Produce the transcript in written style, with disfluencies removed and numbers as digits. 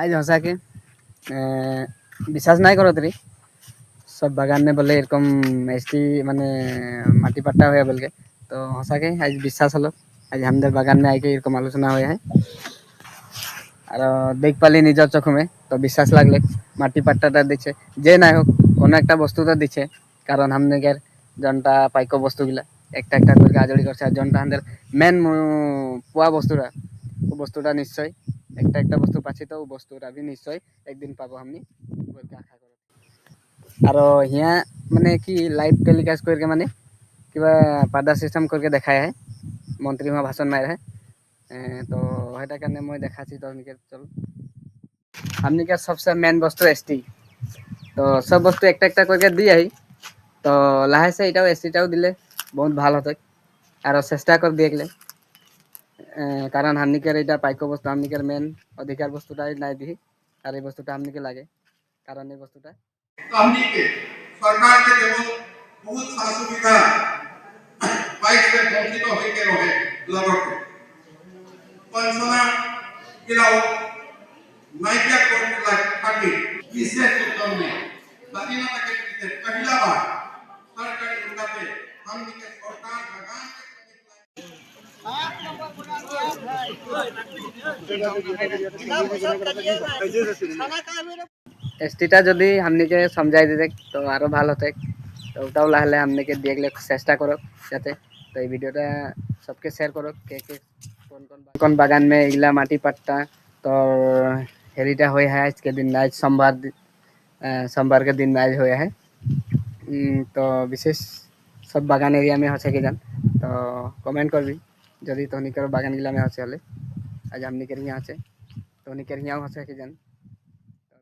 आज हंसा के বিশ্বাস নাই করো তরি सब बागान में बोले एरकम एसटी माने माटी पट्टा हुआ बोल के तो हंसा के आज विश्वास हलो आज हमদের बागान में आके एरकम आलोचना हुआ है और देख पाली निजर चोख में तो विश्वास लागले माटी पट्टाटा दिच्छे जे ना होक कोनो একটা বস্তুটা দিচ্ছে কারণ हमनेर जनटा पाइको বস্তুগুলা একটা একটা করে আজড়ি করছে আর जनटा আমাদের মেন পোয়া বস্তুটা নিশ্চয় একটা একটা বস্তু পাচ্ছি তো বস্তুটা भी নিশ্চয় একদিন পাবো हमनी বলকে আশা করি আর হিয়া মানে কি লাইভ টেলিকাস্ট करके माने কিবা পার্দা সিস্টেম करके দেখায় है मंत्री वहाँ भाषण मारे है तो हेटा करने मैं देखाची तो हमनी के चल हमनी के सबसे मेन वस्तु एसटी तो सब वस्तु एक करके दिए है तो लाहे से एटाও एसटीটাও दिले बहुत ভালো হতো আর চেষ্টা कर देखले कारण हमनिकर এটা পাইকো বস্তু हमनिकर मेन अधिकार বস্তুটাই নাই দি আর এই বস্তুটা हमनिके লাগে कारण এই বস্তুটা हमनिके सरकार के केवल बहुत सा सुविधा पाइक से वंचित होके रहे लगते पंचना गिलाओ नाइकिया करने लगे खाती विशेष उत्तर में स्वाधीनता के पहला बार सरकारी उठाते हमनिके सरकार बागान एसटीटा যদি हमनिके समझाई दे तो आरो ভালো হতো তো ওটাও লাহলে हमनिके দেখলে চেষ্টা করো যাতে তো এই ভিডিওটা सबके शेयर करो के कौन बागान में इगला माटी पट्टा तो हेरिटा हुआ है आज के दिन आज सोमवार के दिन आज हुआ है तो विशेष सब बागान एरिया में हसे के जान तो कमेंट कर भी जदि तो बागान गिला में हसे हले आज हमनिके यहाँ से तो हसे के जान।